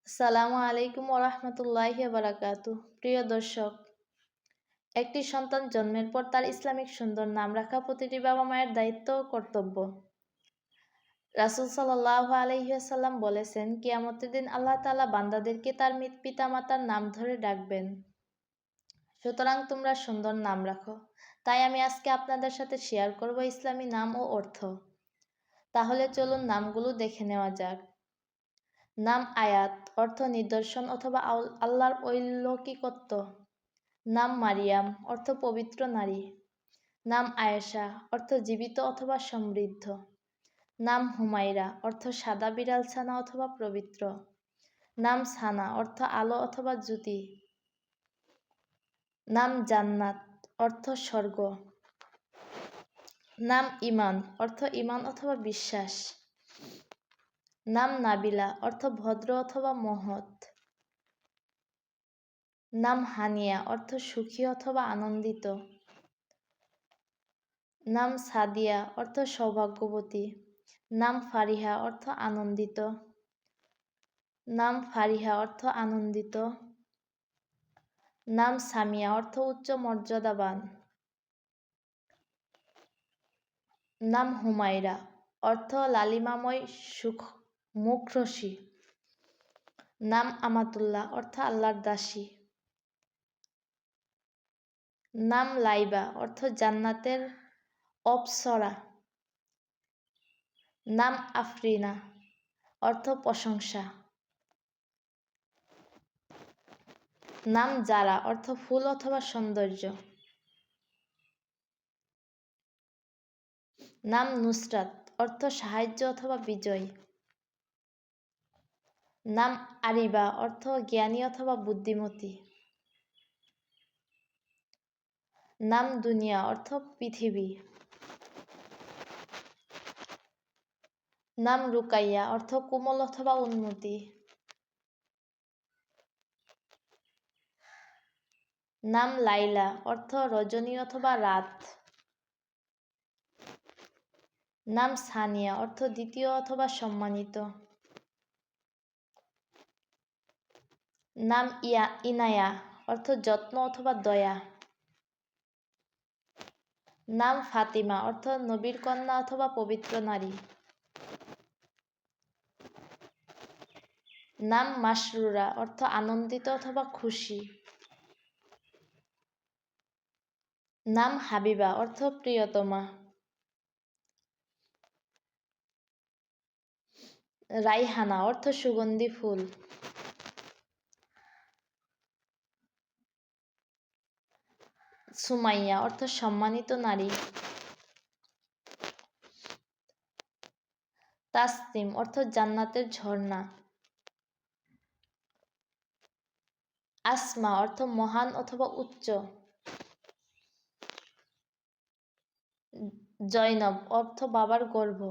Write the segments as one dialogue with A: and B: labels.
A: আসসালামু আলাইকুম ওরহমতুল্লাহি বারাকাতু। প্রিয় দর্শক, একটি সন্তান জন্মের পর তার ইসলামিক সুন্দর নাম রাখা প্রতিটি বাবা মায়ের দায়িত্ব ও কর্তব্য। রাসূল সাল্লাল্লাহু আলাইহি ওয়াসাল্লাম বলেছেন, কিয়ামতের দিন আল্লাহ তাআলা বান্দাদেরকে তার পিতামাতার নাম ধরে ডাকবেন। সুতরাং তোমরা সুন্দর নাম রাখো। তাই আমি আজকে আপনাদের সাথে শেয়ার করব ইসলামী নাম ও অর্থ। তাহলে চলুন নামগুলো দেখে নেওয়া যাক। নাম আয়াত, অর্থ নিদর্শন অথবা আল্লাহর অলৌকিকত্ব। নাম মারিয়াম, অর্থ পবিত্র নারী। নাম আয়েশা, অর্থ জীবিত অথবা সমৃদ্ধ। নাম হুমায়রা, অর্থ সাদা বিড়াল ছানা অথবা পবিত্র। নাম সানা, অর্থ আলো অথবা জ্যোতি। নাম জান্নাত, অর্থ স্বর্গ। নাম ঈমান, অর্থ ঈমান অথবা বিশ্বাস। নাম নাবিলা, অর্থ ভদ্র অথবা মহৎ। নাম হানিয়া, অর্থ সুখী অথবা আনন্দিত। নাম সাদিয়া, অর্থ সৌভাগ্যবতী। নাম ফারিহা, অর্থ আনন্দিত। নাম ফারিহা, অর্থ আনন্দিত। নাম সামিয়া, অর্থ উচ্চ মর্যাদাবান। নাম হুমায়রা, অর্থ লালিমাময় মুখরসী। নাম আমাতুল্লাহ, অর্থ আল্লাহর দাসী। নাম লাইবা, অর্থ জান্নাতের অপ্সরা। নাম আফরিনা, অর্থ প্রশংসা। নাম জারা, অর্থ ফুল অথবা সৌন্দর্য। নাম নুসরাত, অর্থ সাহায্য অথবা বিজয়। নাম আরিবা, অর্থ জ্ঞানী অথবা বুদ্ধিমতী। নাম দুনিয়া, অর্থ পৃথিবী। নাম রুকাইয়া, অর্থ কোমল অথবা উন্নতি। নাম লাইলা, অর্থ রজনী অথবা রাত। নাম সানিয়া, অর্থ দ্বিতীয় অথবা সম্মানিত। নাম ইনায়া, অর্থ যত্ন অথবা দয়া। নাম ফাতিমা, অর্থ নবীর কন্যা অথবা পবিত্র নারী। নাম মাসরুরা, অর্থ আনন্দিত অথবা খুশি। নাম হাবিবা, অর্থ প্রিয়তমা। রাইহানা, অর্থ সুগন্ধি ফুল। সুমাইয়া, অর্থ সম্মানিত নারী। তাসনিম, অর্থ জান্নাতের ঝর্ণা। আসমা, অর্থ মহান অথবা উচ্চ। জয়নব, অর্থ বাবার গর্ভ।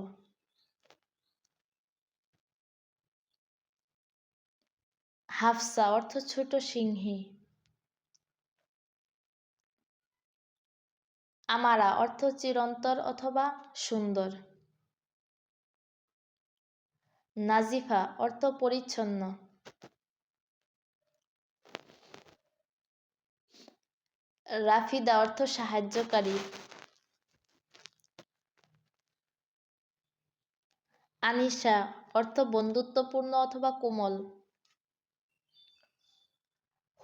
A: হাফসা, অর্থ ছোট সিংহী। আমারা, অর্থ চিরন্তর অথবা সুন্দর। নাজিফা, অর্থ পরিচ্ছন্ন। রাফিদা, অর্থ সাহায্যকারী। আনিশা, অর্থ বন্ধুত্বপূর্ণ অথবা কোমল।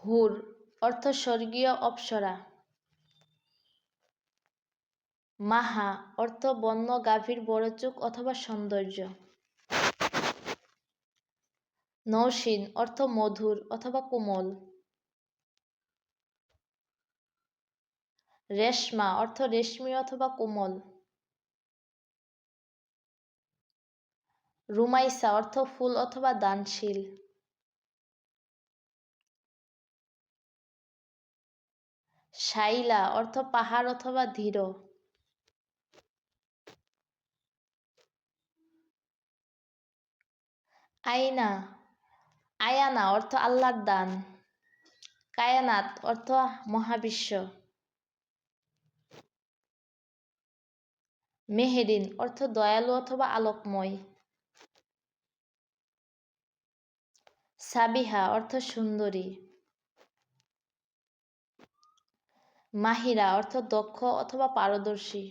A: হুর, অর্থ স্বর্গীয় অপ্সরা। মাহা, অর্থ বন্য গাভীর বড় চোখ অথবা সৌন্দর্য। নৌশিন, অর্থ মধুর অথবা কোমল। রেশমা, অর্থ রেশমি অথবা কোমল। রুমাইসা, অর্থ ফুল অথবা দানশীল। শাইলা, অর্থ পাহাড় অথবা ধীর। আয়ানা, অর্থ আল্লাহর দান। কায়নাত, অর্থ মহাবিশ্ব। মেহেরিন, অর্থ দয়ালু অথবা আলোকময়। সাবিহা অর্থ সুন্দরী। মাহিরা অর্থ দক্ষ অথবা পারদর্শী।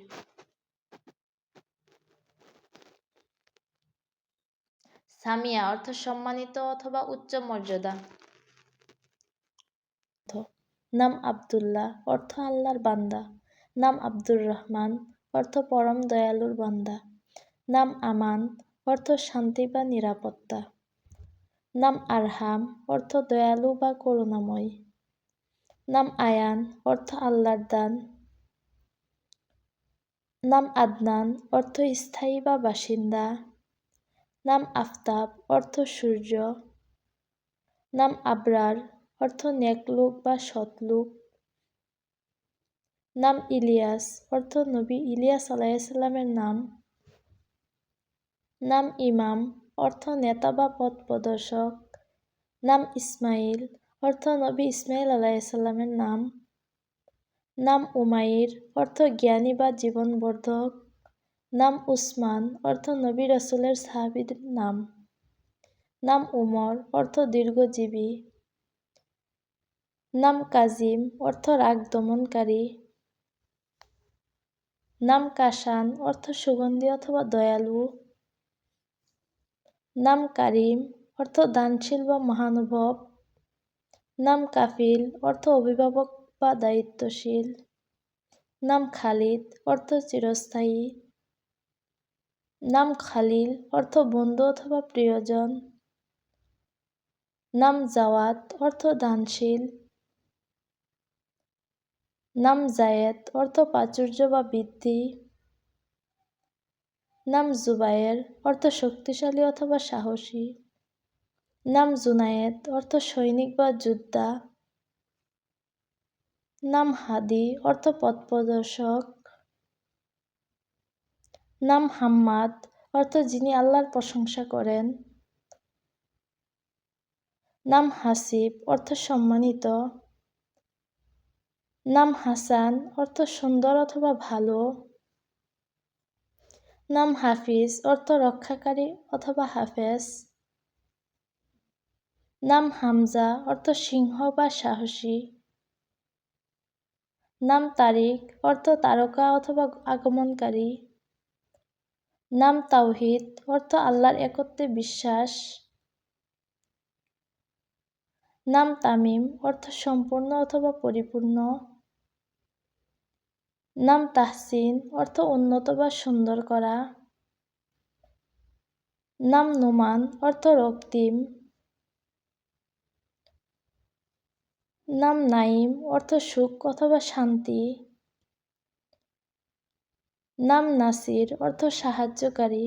A: সামিয়া অর্থ সম্মানিত অথবা উচ্চ মর্যাদা। নাম আব্দুল্লাহ অর্থ আল্লাহর বান্দা। নাম আব্দুর রহমান অর্থ পরম দয়ালুর বান্দা। নাম আমান অর্থ শান্তি বা নিরাপত্তা। নাম আরহাম অর্থ দয়ালু বা করুণাময়। নাম আয়ান অর্থ আল্লাহর দান। নাম আদনান অর্থ স্থায়ী বা বাসিন্দা। নাম আফতাব অর্থ সূর্য। নাম আবরার অর্থ নেকলোক বা সৎলোক। নাম ইলিয়াস অর্থ নবী ইলিয়াস আলাইহিসসালামের নাম। নাম ইমাম অর্থ নেতা বা পথ প্রদর্শক। নাম ইসমাইল অর্থ নবী ইসমাইল আলাইহিসসালামের নাম। নাম উমাইর অর্থ জ্ঞানী বা জীবনবর্ধক। নাম উসমান অর্থ নবী রাসূলের সাহাবীদের নাম। নাম উমর অর্থ দীর্ঘজীবী। নাম কাজিম অর্থ রাগ দমনকারী। নাম কাশান অর্থ সুগন্ধি অথবা দয়ালু। নাম কারিম অর্থ দানশীল বা মহানুভব। নাম কাফিল অর্থ অভিভাবক বা দায়িত্বশীল। নাম খালিদ অর্থ চিরস্থায়ী। নাম খালিল অর্থ বন্ধু অথবা প্রিয়জন। নাম জাওয়াদ অর্থ দানশীল। নাম জায়েদ অর্থ প্রাচুর্য বা বৃদ্ধি। নাম জুবায়ের অর্থ শক্তিশালী অথবা সাহসী। নাম জুনায়েদ অর্থ সৈনিক বা যোদ্ধা। নাম হাদি অর্থ পথপ্রদর্শক। নাম হাম্মাদ অর্থ যিনি আল্লাহর প্রশংসা করেন। নাম হাসিব অর্থ সম্মানিত। নাম হাসান অর্থ সুন্দর অথবা ভালো। নাম হাফিজ অর্থ রক্ষাকারী অথবা হাফেজ। নাম হামজা অর্থ সিংহ বা সাহসী। নাম তারিক অর্থ তারকা অথবা আগমনকারী। নাম তাওহীদ অর্থ আল্লাহর একত্বে বিশ্বাস। নাম তামিম অর্থ সম্পূর্ণ অথবা পরিপূর্ণ। নাম তাহসিন অর্থ উন্নত বা সুন্দর করা। নাম নুমান অর্থ রক্তিম। নাম নাইম অর্থ সুখ অথবা শান্তি। নাম নাসির অর্থ সাহায্যকারী।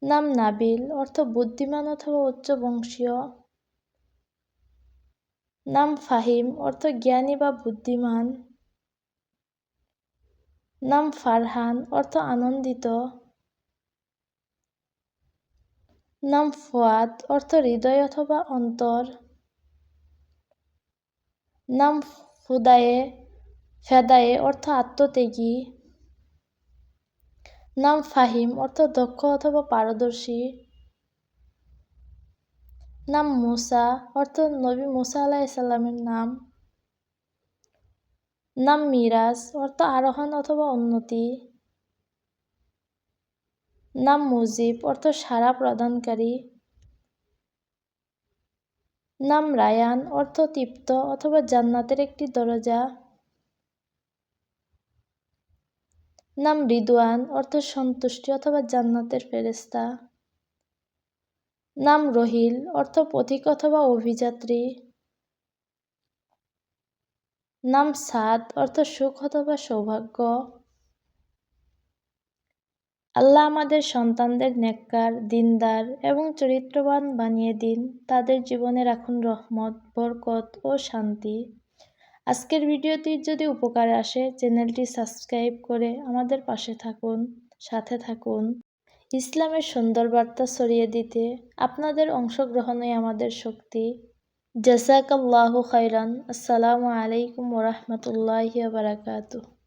A: নাম নাবিল অর্থ বুদ্ধিমান অথবা উচ্চবংশীয়। নাম ফাহিম অর্থ জ্ঞানী বা বুদ্ধিমান। নাম ফারহান অর্থ আনন্দিত। নাম ফুয়াদ অর্থ হৃদয় অথবা অন্তর। নাম ফেদায়ে অর্থ আত্মত্যাগী। নাম ফাহিম অর্থ দক্ষ অথবা পারদর্শী। নাম মুসা অর্থ নবী মুসা আলাইহিসসালামের নাম। নাম মিরাজ অর্থ আরোহণ অথবা উন্নতি। নাম মুজিব অর্থ সাড়া প্রদানকারী। নাম রায়ান অর্থ তৃপ্ত অথবা জান্নাতের একটি দরজা। নাম রিদওয়ান অর্থ সন্তুষ্টি অথবা জান্নাতের ফেরেশতা। নাম রহিল অর্থ পথিক অথবা অভিযাত্রী। নাম সাদ অর্থ সুখ অথবা সৌভাগ্য। আল্লাহ আমাদের সন্তানদের নেককার, দিনদার এবং চরিত্রবান বানিয়ে দিন। তাদের জীবনে রাখুন রহমত, বরকত ও শান্তি। আজকের ভিডিওটি যদি উপকারে আসে, চ্যানেলটি সাবস্ক্রাইব করে আমাদের পাশে থাকুন, সাথে থাকুন। ইসলামের সুন্দর বার্তা ছড়িয়ে দিতে আপনাদের অংশগ্রহণই আমাদের শক্তি। জাযাকাল্লাহু খাইরান। আসসালামু আলাইকুম ওয়া রাহমাতুল্লাহি ওয়া বারাকাতুহু।